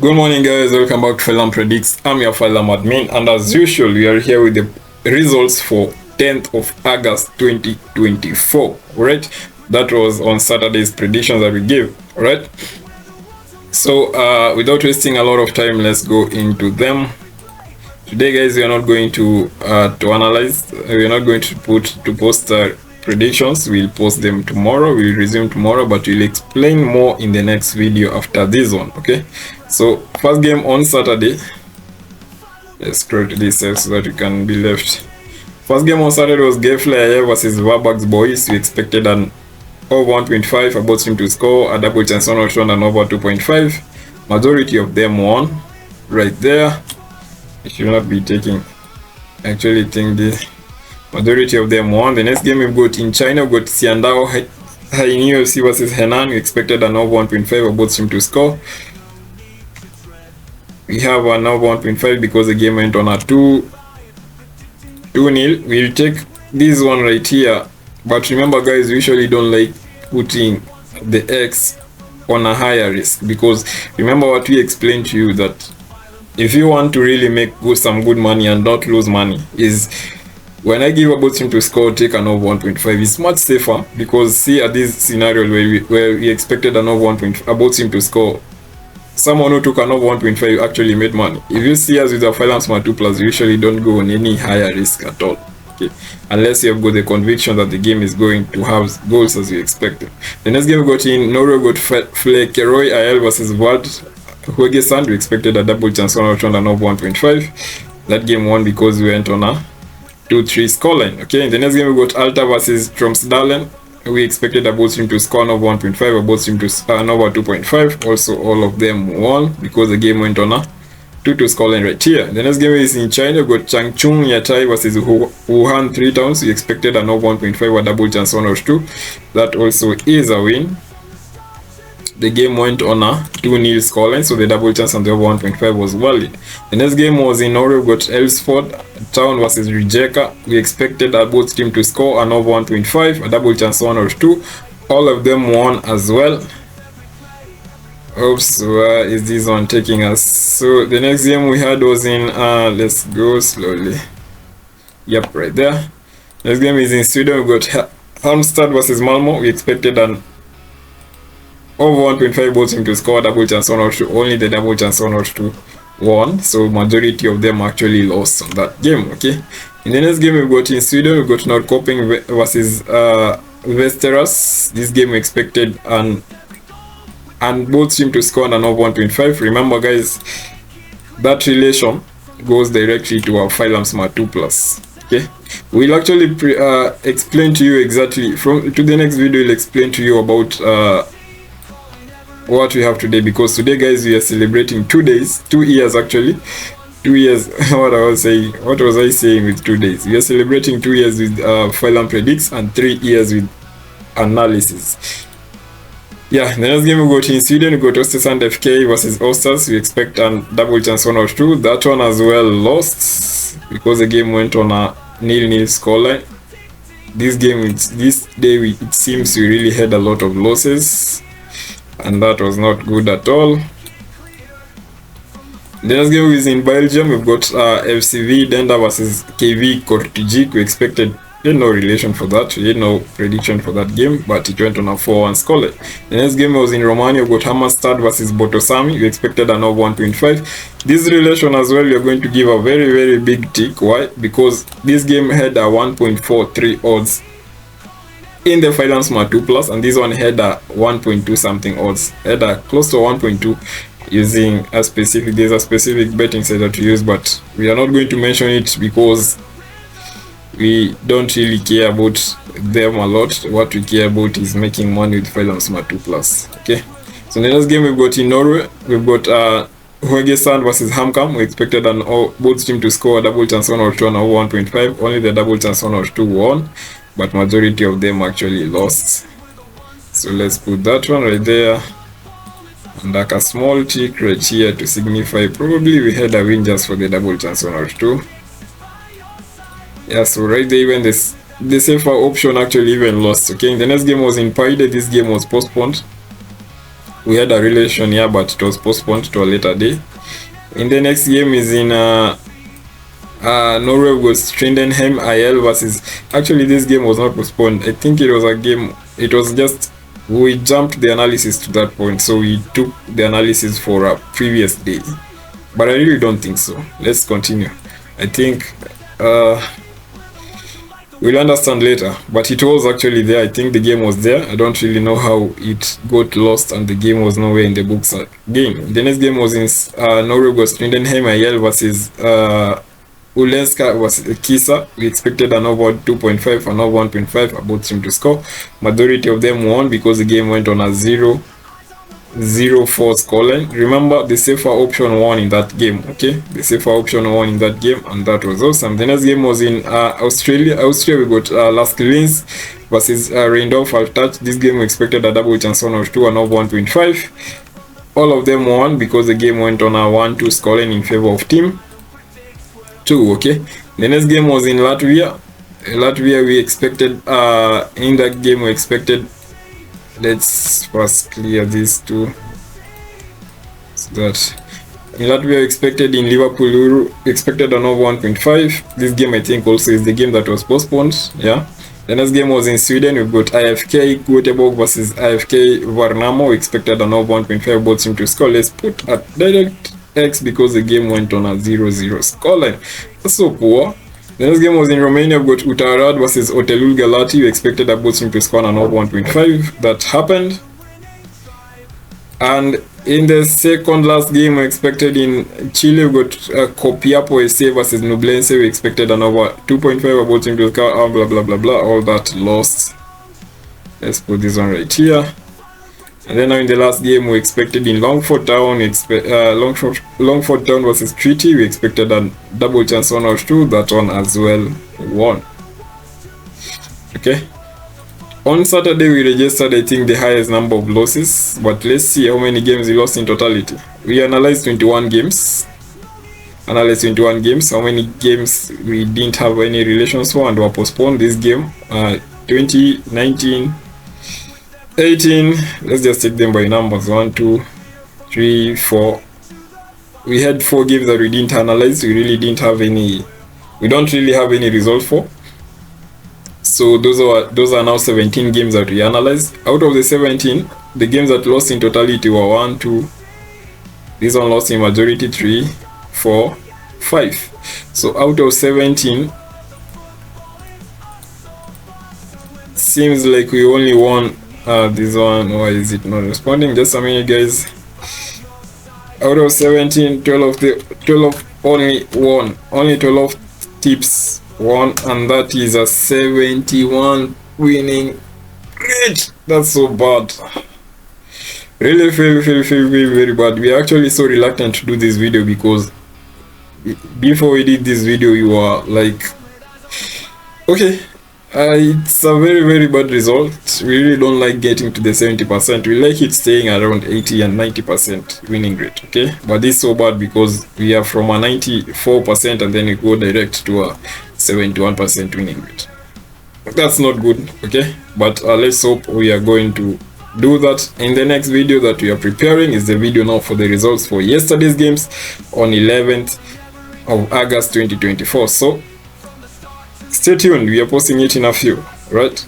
Good morning, guys. Welcome back to Phylum Predicts. I'm your Phylum admin, and as usual, we are here with the results for 10th of August 2024. Right, that was on Saturday's predictions that we gave. Right, so without wasting a lot of time, let's go into them. Today, guys, we are not going to analyze. We are not going to post predictions. We'll post them tomorrow. We'll resume tomorrow, but we'll explain more in the next video after this one. Okay, so first game on Saturday. Let's scroll to this so that you can be left. First game on Saturday was Gayflyer versus Warbucks Boys. We expected an over 1.5, a both team to score, a double chance on and an over 2.5. Majority of them won. Right there. I should not be taking. Actually, think the majority of them won. The next game we've got in China, we've got Xiandao Haini UFC versus Henan. We expected an over 1.5 of both team to score. We have an over 1.5 because the game went on a 2-0. We'll take this one right here. But remember, guys, we usually don't like putting the X on a higher risk, because remember what we explained to you, that if you want to really make some good money and not lose money, is when I give a both team to score, take an over 1.5. It's much safer, because see at this scenario where we expected an over 1.5, a both team to score, someone who took an over 1.5 actually made money. If you see us with a Phylum Smart 2 Plus, we usually don't go on any higher risk at all. Okay, unless you have got the conviction that the game is going to have goals as you expected. The next game we got in Norway, got Flekeroy IL versus Vald Huegesand. We expected a double chance on and over 1.5. That game won because we went on a 2-3 scoreline. Okay, in the next game we got Alta versus Tromsdalen. We expected a both team to score an over 1.5, a both team to an over 2.5. Also, all of them won because the game went on a 2-2 scoreline right here. The next game is in China. We got Changchun Yatai versus Wuhan 3 Towns. We expected an over 1.5, a double chance on or 2. That also is a win. The game went on a 2-0 scoreline, so the double chance on the over 1.5 was valid. The next game was in Norway. We got Elsford Town versus Rijeka. We expected both team to score an over 1.5, a double chance 1 or 2. All of them won as well. Oops, where is this one taking us? So the next game we had was in let's go slowly. Yep, right there. Next game is in Sweden. We got Halmstad versus Malmo. We expected an over 1.5 both team to score, double chance 1 or 2. Only the double chance 1 or 2 won, so majority of them actually lost on that game. Okay, in the next game we got in Sweden, we got Norrköping versus Västerås. This game we expected and both team to score an over 1.5. Remember, guys, that relation goes directly to our Phylum Smart 2 Plus. Okay, we'll actually explain to you exactly to the next video. We'll explain to you about what we have today, because today, guys, we are celebrating 2 years actually. 2 years. What was I saying with 2 days? We are celebrating 2 years with Phylum Predicts and 3 years with analysis. Yeah, the next game we got in Sweden, we got Östersund FK versus Osters. We expect a double chance 1 or 2. That one as well lost because the game went on a 0-0 scoreline. This day it seems we really had a lot of losses, and that was not good at all. The next game is in Belgium. We've got FCV Denda versus KV Kortijik. We expected no relation for that. We had no prediction for that game, but it went on a 4-1 scoreline. The next game was in Romania. We've got Hammerstad versus Botosami. We expected an over 1.5. This relation as well, we are going to give a very, very big tick. Why? Because this game had a 1.43 odds in the Phylum Smart 2 Plus, and this one had a 1.2 something odds, had a close to 1.2 using a specific, there's a specific betting setup to use, but we are not going to mention it because we don't really care about them a lot. What we care about is making money with Phylum Smart 2 Plus. Okay, so the next game we've got in Norway, we've got Huegesand versus Hamkam. We expected both team to score a double chance 1 or 2 and over 1.5. Only the double chance 1 or 2 won, but majority of them actually lost. So let's put that one right there and like a small tick right here to signify probably we had a win just for the double chance 1 or 2. Yeah, so right there, even the safer option actually even lost. Okay, the next game was in Paide. This game was postponed. we had a relation here, but it was postponed to a later day. In the next game is in Norway was Trindenheim IL versus, actually this game was not postponed. I think it was a game, it was just, we jumped the analysis to that point, so we took the analysis for a previous day, but I really don't think so. Let's continue. I think we'll understand later, but it was actually there. I think the game was there. I don't really know how it got lost and the game was nowhere in the books game. The next game was in Norway was Trindenheim IL versus Ulenska was Kisa. We expected an over 2.5 and over 1.5 about team to score. Majority of them won because the game went on a 0-4 scoreline. Remember, the safer option won in that game. Okay, the safer option won in that game, and that was awesome. The next game was in Australia. We got Las Cleans versus Reindorf Altach. This game we expected a double chance on of 2 and over 1.5. All of them won because the game went on a 1-2 scoreline in favor of team 2. Okay, the next game was in Latvia. We expected in that game we expected, let's first clear these two, so that in Latvia we expected in Liverpool expected an over 1.5. This game I think also is the game that was postponed. Yeah, the next game was in Sweden. We've got IFK Göteborg versus IFK Värnamo. We expected an over 1.5, both seem to score. Let's put a direct X because the game went on a 0-0 scoreline. That's so poor. The next game was in Romania. We got Utarad versus Otelul Galati. We expected a both team to score an over 1.5. That happened. And in the second last game, we expected in Chile, we got Copiapo SA versus Nublense. We expected an over 2.5, a both team to score, blah blah blah blah. All that lost. Let's put this one right here. And then now in the last game, we expected in Longford Town, Longford Town versus Treaty. We expected a double chance 1 or 2. That one as well won. Okay. On Saturday, we registered, I think, the highest number of losses. But let's see how many games we lost in totality. We analyzed 21 games. How many games we didn't have any relations for and were postponed this game. 20, 19... 18, let's just take them by numbers. 1, 2, 3, 4. We had 4 games that we didn't analyze. We really didn't have any, we don't really have any result for. So those are now 17 games that we analyzed. Out of the 17, the games that lost in totality were 1, 2. This one lost in majority 3, 4, 5. So out of 17, seems like we only won this one. Why is it not responding? Just a minute, guys. Out of 17, 12 only won. Only 12 tips won, and that is a 71 winning rate. That's so bad. Really feel very bad. We are actually so reluctant to do this video because before we did this video, you were like, okay, it's a very bad result. We really don't like getting to the 70%. We like it staying around 80 and 90% winning rate. Okay, but this is so bad because we are from a 94% and then we go direct to a 71% winning rate. That's not good. Okay, but let's hope we are going to do that in the next video that we are preparing. Is the video now for the results for yesterday's games on 11th of August 2024. So stay tuned, we are posting it in a few, right?